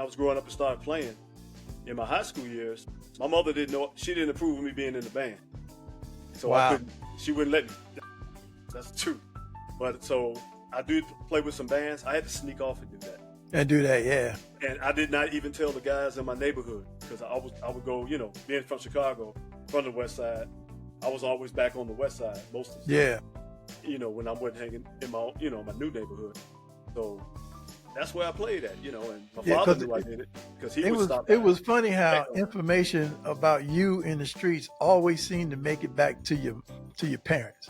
Speaker 4: was growing up and started playing in my high school years, my mother she didn't approve of me being in the band. So
Speaker 3: wow.
Speaker 4: She wouldn't let me. That's the truth. But so I did play with some bands. I had to sneak off and do that.
Speaker 3: And do that, yeah.
Speaker 4: And I did not even tell the guys in my neighborhood because I would go, being from Chicago, from the West Side, I was always back on the West Side most of the time.
Speaker 3: Yeah.
Speaker 4: When I wasn't hanging in my, my new neighborhood. So that's where I played at, and my father knew I did it because he would stop.
Speaker 3: It was funny how information about you in the streets always seemed to make it back to your parents.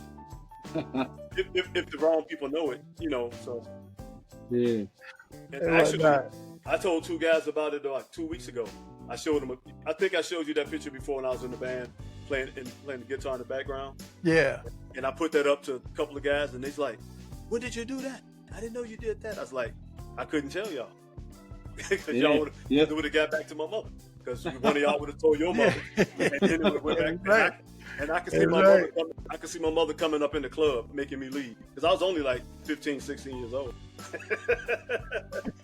Speaker 4: if the wrong people know it, so.
Speaker 2: Yeah.
Speaker 4: And actually, I told two guys about it like 2 weeks ago. I showed them. I think I showed you that picture before when I was in the band playing the guitar in the background.
Speaker 3: Yeah.
Speaker 4: And I put that up to a couple of guys, and they's like, "When did you do that? I didn't know you did that." I was like, "I couldn't tell y'all because y'all would have got back to my mother because one of y'all would have told your mother, and then it would have went back."
Speaker 3: Right.
Speaker 4: And I could see my mother. I could see my mother coming up in the club, making me leave because I was only like 15, 16 years old.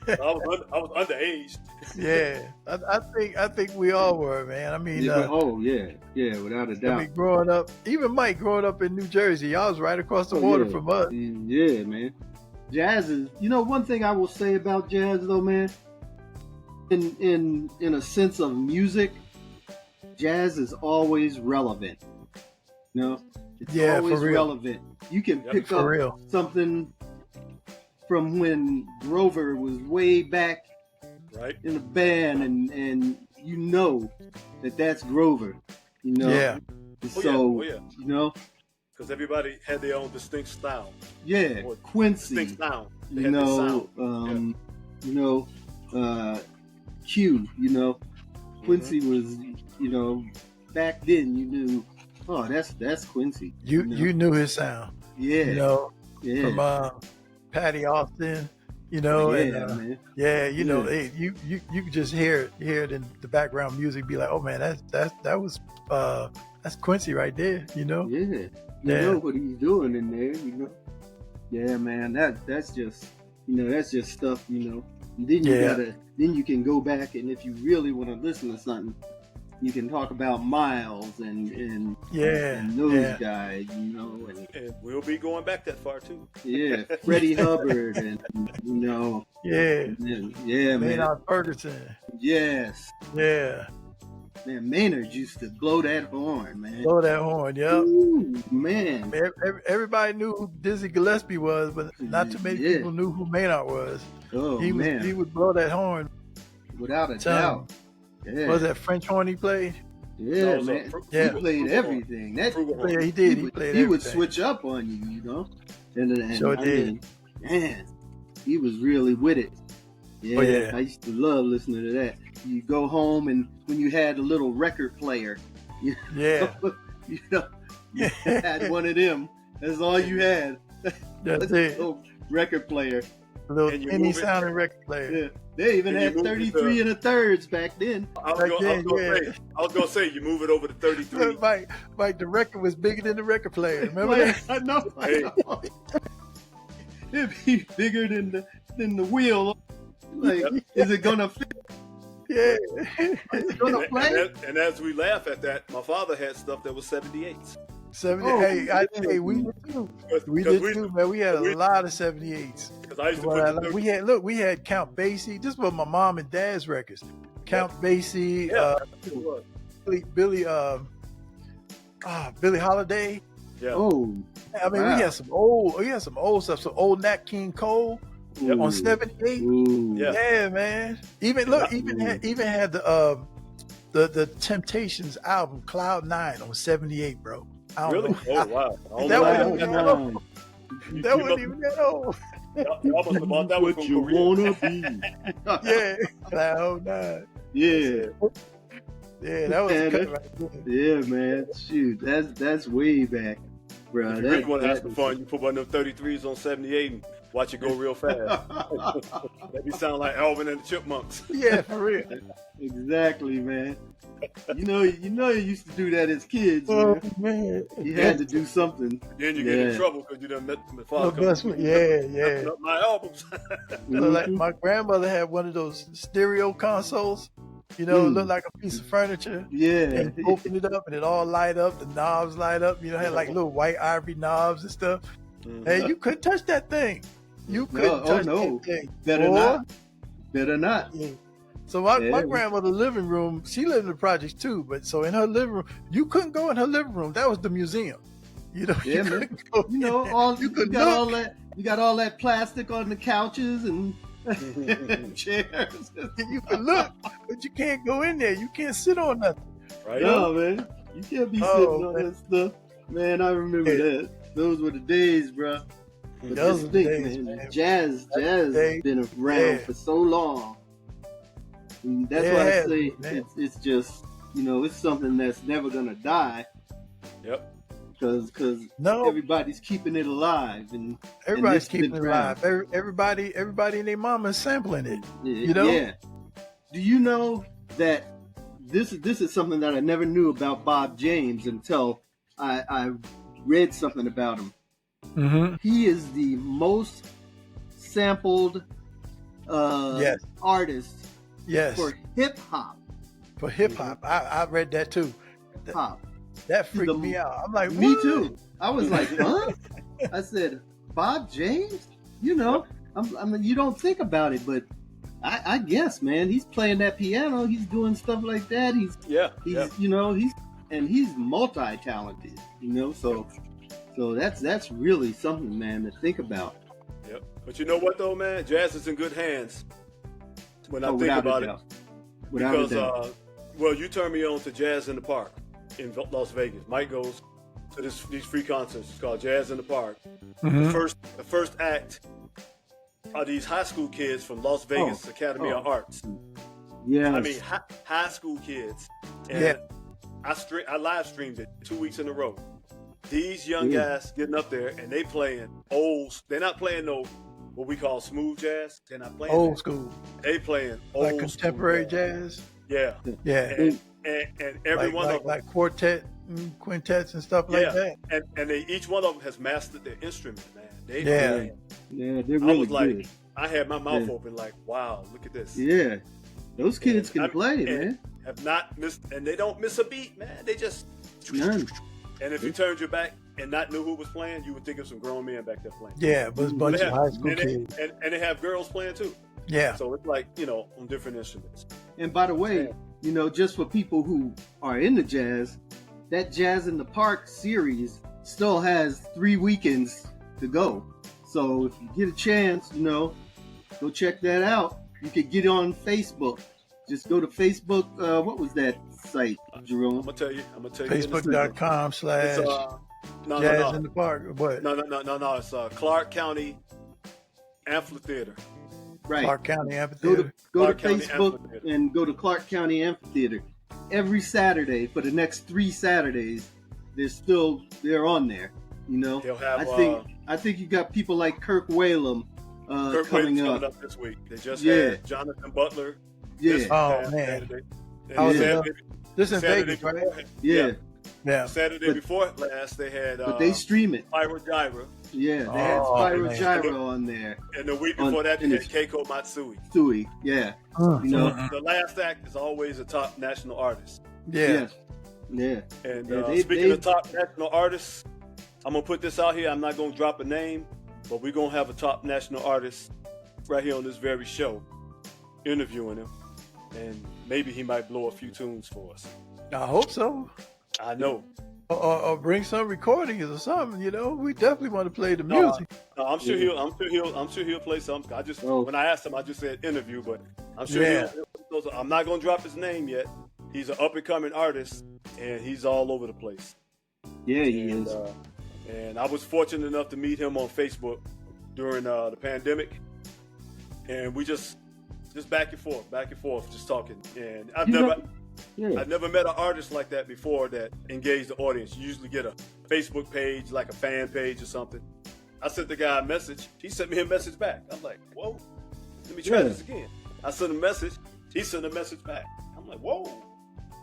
Speaker 4: I was underage.
Speaker 3: Yeah, I think we all were, man. I mean,
Speaker 2: without a doubt.
Speaker 3: I mean, growing up, even Mike growing up in New Jersey, y'all was right across the water from us.
Speaker 2: Yeah, man. Jazz is, one thing I will say about jazz though, man. In a sense of music, jazz is always relevant. It's always
Speaker 3: for real.
Speaker 2: relevant. You can pick up something from when Grover was way back in the band, and that's Grover.
Speaker 3: Yeah.
Speaker 2: So
Speaker 4: because everybody had their own distinct style.
Speaker 2: Yeah,
Speaker 4: or
Speaker 2: Quincy.
Speaker 4: Distinct sound. They
Speaker 2: Q.
Speaker 4: had
Speaker 2: Quincy was, back then you knew, oh, that's Quincy.
Speaker 3: You knew his sound.
Speaker 2: Yeah.
Speaker 3: From Patty Austin You know,
Speaker 2: Yeah,
Speaker 3: and
Speaker 2: man.
Speaker 3: yeah, you know,
Speaker 2: Yeah.
Speaker 3: you could just hear it in the background music, be like, oh man, that was that's Quincy right there, you know.
Speaker 2: Yeah, you
Speaker 3: Yeah.
Speaker 2: know what he's doing in there, you know. Yeah, man, that's just, that's just stuff, And then then you can go back, and if you really want to listen to something, you can talk about Miles and those guys, and
Speaker 4: And we'll be going back that far too.
Speaker 2: yeah, Freddie Hubbard, and
Speaker 3: Yeah,
Speaker 2: yeah, man,
Speaker 3: Maynard Ferguson.
Speaker 2: yes,
Speaker 3: Yeah,
Speaker 2: man, Maynard used to blow that horn, man.
Speaker 3: blow that horn. Yep.
Speaker 2: Ooh, man.
Speaker 3: Everybody knew who Dizzy Gillespie was, but not too many people knew who Maynard was.
Speaker 2: Oh,
Speaker 3: He
Speaker 2: man,
Speaker 3: would blow that horn.
Speaker 2: without a
Speaker 3: Tell
Speaker 2: doubt. Yeah.
Speaker 3: Was that French horn he played?
Speaker 2: Yeah,
Speaker 4: No, it was a
Speaker 2: man.
Speaker 3: Yeah.
Speaker 2: He played everything. That
Speaker 3: Yeah, he did. He played
Speaker 2: he would
Speaker 3: everything.
Speaker 2: switch up on you, And
Speaker 3: Sure
Speaker 2: I
Speaker 3: did.
Speaker 2: mean, man, he was really with it. Yeah,
Speaker 3: Oh, yeah.
Speaker 2: I used to love listening to that. You go home, and when you had a little record player, you
Speaker 3: Yeah.
Speaker 2: you had one of them. That's all you had.
Speaker 3: That's
Speaker 2: A
Speaker 3: it.
Speaker 2: little record player.
Speaker 3: A little
Speaker 4: And you
Speaker 3: penny
Speaker 4: move it-
Speaker 3: sounding record player.
Speaker 2: Yeah. They even
Speaker 4: And you
Speaker 2: had
Speaker 4: move it
Speaker 2: 33 and a thirds back then.
Speaker 4: I was
Speaker 3: Back
Speaker 4: gonna
Speaker 3: then, yeah.
Speaker 4: say you move it over to 33.
Speaker 3: Mike, the record was bigger than the record player. Remember that?
Speaker 2: I know.
Speaker 4: Hey.
Speaker 2: It'd be bigger than the wheel. Like, is it gonna fit?
Speaker 3: Yeah.
Speaker 2: Gonna play?
Speaker 4: And as we laugh at that, my father had stuff that was 78s.
Speaker 3: 70.
Speaker 2: Oh,
Speaker 3: hey, we did too. We did too, man. We had a lot of 78s.
Speaker 4: Because I used to put the 30,
Speaker 3: We had Count Basie. This was my mom and dad's records. Count Basie,
Speaker 4: Yeah, it was.
Speaker 3: Billy Holiday.
Speaker 4: Yeah.
Speaker 2: Oh,
Speaker 3: I mean,
Speaker 2: wow.
Speaker 3: we had some old stuff. So old Nat King Cole
Speaker 2: ooh,
Speaker 3: on 78.
Speaker 2: ooh.
Speaker 4: Yeah.
Speaker 3: Yeah, man. Even had the Temptations album Cloud 9 on 78, bro. I don't
Speaker 4: Really?
Speaker 3: know.
Speaker 4: Oh, wow. I don't
Speaker 3: That
Speaker 4: know.
Speaker 3: wasn't
Speaker 2: Wow,
Speaker 3: even
Speaker 2: wow.
Speaker 3: That wasn't even that old.
Speaker 4: Y'all must have bought that one
Speaker 2: What
Speaker 4: from
Speaker 2: you
Speaker 4: Korea.
Speaker 2: wanna be?
Speaker 3: Yeah, Cloud 9.
Speaker 2: Yeah,
Speaker 3: Yeah, that was
Speaker 2: Man,
Speaker 3: a cut
Speaker 2: that-
Speaker 3: right there.
Speaker 2: yeah, man. Shoot, that's way back, bro.
Speaker 4: If you really want to have some fun, you put one of them 33s on 78 and watch it go real fast. That be sound like Alvin and the Chipmunks.
Speaker 3: Yeah, for real.
Speaker 2: Exactly, man. You used to do that as kids.
Speaker 3: Oh
Speaker 2: Man.
Speaker 3: man.
Speaker 2: You had to do something.
Speaker 4: Then you get in
Speaker 2: Yeah.
Speaker 4: trouble because you done met my
Speaker 3: Oh,
Speaker 4: father.
Speaker 3: that's what- yeah.
Speaker 4: Up my albums.
Speaker 3: So, like, my grandmother had one of those stereo consoles. You know, it looked like a piece of furniture.
Speaker 2: Yeah.
Speaker 3: And you open it up and it all light up. The knobs light up. You know, had like little white ivory knobs and stuff. Hey, you couldn't touch that thing. You couldn't touch that thing.
Speaker 2: Better
Speaker 3: Boy.
Speaker 2: not. Better not.
Speaker 3: Yeah. So my
Speaker 2: Yeah.
Speaker 3: grandmother's living room, she lived in the projects too, but so in her living room, you couldn't go in her living room. That was the museum. You know,
Speaker 2: Yeah,
Speaker 3: you
Speaker 2: man.
Speaker 3: couldn't go.
Speaker 2: You know, all
Speaker 3: You
Speaker 2: you
Speaker 3: could
Speaker 2: got
Speaker 3: look.
Speaker 2: all that. You got all that plastic on the couches and chairs.
Speaker 3: You can look, but you can't go in there. You can't sit on nothing.
Speaker 4: Right?
Speaker 2: No, man. You can't be
Speaker 3: Oh,
Speaker 2: sitting on
Speaker 3: man.
Speaker 2: that stuff. Man, I remember
Speaker 3: Yeah.
Speaker 2: that. Those were the days, bro. But
Speaker 3: Those
Speaker 2: just
Speaker 3: were the
Speaker 2: think,
Speaker 3: days,
Speaker 2: man,
Speaker 3: man.
Speaker 2: jazz
Speaker 3: days.
Speaker 2: been around
Speaker 3: Yeah.
Speaker 2: for so long. And that's
Speaker 3: Yeah,
Speaker 2: why I
Speaker 3: it has,
Speaker 2: say
Speaker 3: man.
Speaker 2: it's just, it's something that's never gonna die
Speaker 4: Yep.
Speaker 2: because
Speaker 3: No,
Speaker 2: everybody's keeping it alive and
Speaker 3: everybody's
Speaker 2: this
Speaker 3: keeping it
Speaker 2: been around.
Speaker 3: alive. Everybody and their mama is sampling it.
Speaker 2: You
Speaker 3: know?
Speaker 2: Yeah. Do you know that this is something that I never knew about Bob James until I read something about him.
Speaker 3: Mm-hmm.
Speaker 2: He is the most sampled
Speaker 3: Yes.
Speaker 2: artist
Speaker 3: Yes.
Speaker 2: for hip hop.
Speaker 3: For hip hop, I read that too.
Speaker 2: Hop.
Speaker 3: That freaked
Speaker 2: The-
Speaker 3: me out. I'm like,
Speaker 2: Me
Speaker 3: what?
Speaker 2: too. I was like, huh? I said, Bob James? I mean, you don't think about it, but I guess, man, he's playing that piano. He's doing stuff like that. He's
Speaker 4: Yeah.
Speaker 2: he's multi-talented, so that's really something, man, to think about.
Speaker 4: Yep. But you know what though, man? Jazz is in good hands when I think
Speaker 2: without
Speaker 4: about
Speaker 2: a
Speaker 4: it.
Speaker 2: doubt. Without a
Speaker 4: Because
Speaker 2: doubt.
Speaker 4: you turned me on to Jazz in the Park in Las Vegas. Mike goes to these free concerts. It's called Jazz in the Park.
Speaker 3: Mhm.
Speaker 4: The first act are these high school kids from Las Vegas Academy of Arts.
Speaker 2: Yes.
Speaker 4: I mean, high school kids. And
Speaker 3: Yeah.
Speaker 4: I live streamed it 2 weeks in a row. These young
Speaker 2: Yeah.
Speaker 4: guys getting up there and they playing old. They're not playing no what we call smooth jazz. They're not playing
Speaker 3: Old
Speaker 4: that.
Speaker 3: school,
Speaker 4: They playing old
Speaker 3: like contemporary jazz.
Speaker 4: Yeah,
Speaker 3: Yeah,
Speaker 4: and every one of them,
Speaker 3: like quintets and stuff like that.
Speaker 4: and they each one of them has mastered their instrument, man. They
Speaker 3: Yeah.
Speaker 2: Yeah, they're
Speaker 4: I
Speaker 2: really
Speaker 4: was like,
Speaker 2: good.
Speaker 4: I had my mouth open, like, wow, look at this.
Speaker 2: Yeah, those kids can
Speaker 4: And
Speaker 2: play,
Speaker 4: and
Speaker 2: man.
Speaker 4: Have not missed, and they don't miss a beat, man. They just.
Speaker 2: None.
Speaker 4: And if you turned your back and not knew who was playing, you would think of some grown men back there playing.
Speaker 3: Yeah, but it's a bunch
Speaker 4: They
Speaker 3: of
Speaker 4: have-
Speaker 3: high school
Speaker 4: and
Speaker 3: kids.
Speaker 4: they have girls playing too.
Speaker 3: Yeah.
Speaker 4: So it's like, on different instruments.
Speaker 2: And by the way, just for people who are into jazz, that Jazz in the Park series still has 3 weekends to go. So if you get a chance, go check that out. You could get on Facebook. Just go to Facebook. What was that site, Jerome?
Speaker 4: I'm gonna tell you.
Speaker 3: Facebook.com/Jazz in the Park. What?
Speaker 4: No. It's Clark County Amphitheater.
Speaker 2: Right.
Speaker 3: Clark County Amphitheater.
Speaker 2: Go to
Speaker 4: Clark County
Speaker 2: Facebook
Speaker 4: Amphitheater.
Speaker 2: and go to Clark County Amphitheater. Every Saturday for the next 3 Saturdays, they're on there.
Speaker 4: They'll have.
Speaker 2: I think you got people like Kirk Whalum
Speaker 4: Kirk
Speaker 2: coming
Speaker 4: Whalum's
Speaker 2: up.
Speaker 4: this week. They just
Speaker 2: Yeah.
Speaker 4: had Jonathan Butler.
Speaker 2: Yeah,
Speaker 4: this
Speaker 3: Oh,
Speaker 4: past
Speaker 3: man.
Speaker 4: Saturday. And
Speaker 3: I was
Speaker 4: Saturday-
Speaker 3: This in
Speaker 4: Saturday
Speaker 3: Vegas, right?
Speaker 4: before-
Speaker 2: yeah.
Speaker 3: Yeah.
Speaker 4: Saturday
Speaker 2: But-
Speaker 4: before last, they had.
Speaker 2: But they stream it.
Speaker 4: Spyro Gyra,
Speaker 2: Yeah, they had
Speaker 3: Oh,
Speaker 2: Spyro
Speaker 3: man.
Speaker 2: Gyro on there.
Speaker 4: and the week
Speaker 2: On-
Speaker 4: before that, they
Speaker 2: and
Speaker 4: had
Speaker 2: it's-
Speaker 4: Keiko Matsui.
Speaker 2: Tui, yeah.
Speaker 4: The last act is always a top national artist.
Speaker 3: Yeah.
Speaker 2: Yeah.
Speaker 4: And
Speaker 2: Yeah,
Speaker 4: speaking of top national artists, I'm gonna put this out here. I'm not gonna drop a name, but we're gonna have a top national artist right here on this very show, interviewing him, and maybe he might blow a few tunes for us.
Speaker 3: I hope so.
Speaker 4: I know.
Speaker 3: Or bring some recordings or something. We definitely want to play the
Speaker 4: No,
Speaker 3: music.
Speaker 4: No, I'm sure he'll play something. When I asked him, I just said interview, but I'm sure I'm not gonna drop his name yet. He's an up and coming artist, and he's all over the place.
Speaker 2: Yeah, he is.
Speaker 4: And I was fortunate enough to meet him on Facebook during the pandemic, and we just back and forth, just talking. And I've never met an artist like that before that engaged the audience. You usually get a Facebook page, like a fan page or something. I sent the guy a message. He sent me a message back. I'm like, whoa, let me try this again. I sent a message. He sent a message back. I'm like, whoa.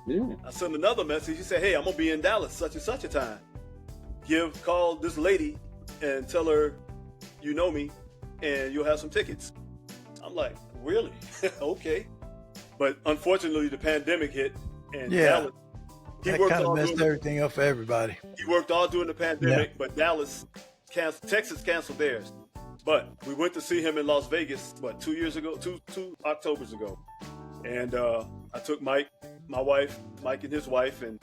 Speaker 2: Yeah.
Speaker 4: I sent another message. He said, hey, I'm going to be in Dallas such and such a time. Call this lady and tell her you know me and you'll have some tickets. I'm like, really? Okay. But unfortunately, the pandemic hit and Dallas.
Speaker 3: That kind of messed everything up for everybody.
Speaker 4: He worked all during the pandemic, but Texas canceled theirs. But we went to see him in Las Vegas, 2 years ago, two Octobers ago. And I took Mike and his wife, and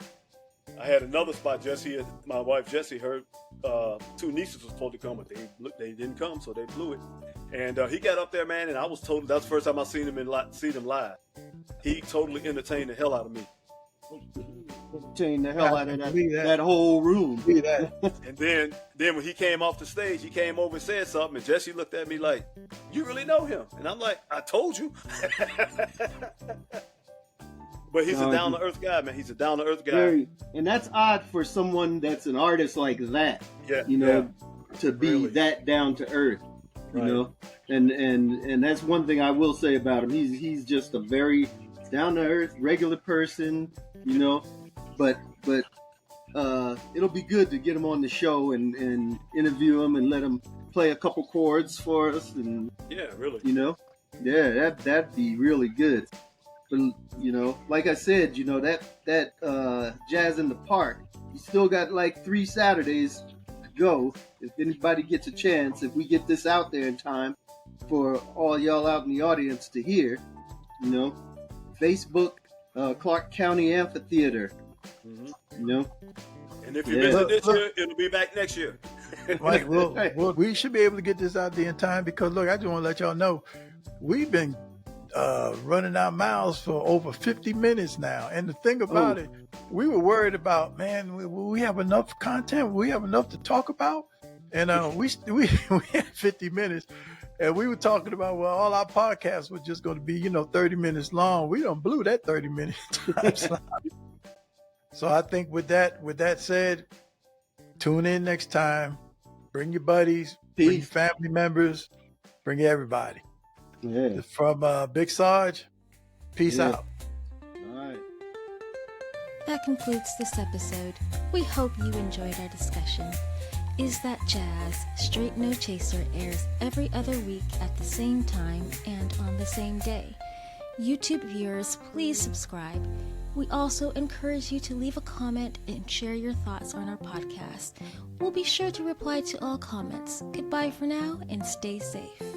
Speaker 4: I had another spot. Jessie and my wife Jessie, her 2 nieces were supposed to come, but they didn't come, so they blew it. And he got up there, man, and I was told that's the first time I seen him live. He totally entertained the hell out of me.
Speaker 2: Entertained the hell out of that whole room.
Speaker 4: And then when he came off the stage, he came over and said something, and Jessie looked at me like, "You really know him?" And I'm like, "I told you." But he's a down-to-earth guy, man. He's a down-to-earth guy.
Speaker 2: And that's odd for someone that's an artist like that.
Speaker 4: Yeah.
Speaker 2: To be really that down-to-earth. And that's one thing I will say about him. He's just a very down-to-earth, regular person. But it'll be good to get him on the show and interview him and let him play a couple chords for us. And
Speaker 4: really.
Speaker 2: That'd be really good. But like I said, that Jazz in the Park, you still got like 3 Saturdays to go. If anybody gets a chance, if we get this out there in time for all y'all out in the audience to hear, Facebook, Clark County Amphitheater.
Speaker 4: And if you miss it this year, it'll be back next year.
Speaker 3: Mike, we should be able to get this out there in time because, look, I just want to let y'all know, we've been running our mouths for over 50 minutes now. And the thing about it, we were worried about, man, we have enough content? We have enough to talk about? And we had 50 minutes. And we were talking about, all our podcasts were just going to be, 30 minutes long. We done blew that 30-minute time slot. So I think with that said, tune in next time. Bring your buddies, bring your family members, Bring everybody.
Speaker 2: Yeah.
Speaker 3: From Big Sarge, peace
Speaker 2: Yeah.
Speaker 3: out.
Speaker 2: All right.
Speaker 1: That concludes this episode. We hope you enjoyed our discussion. Is That Jazz? Straight No Chaser airs every other week at the same time and on the same day. YouTube viewers, please subscribe. We also encourage you to leave a comment and share your thoughts on our podcast. We'll be sure to reply to all comments. Goodbye for now and stay safe.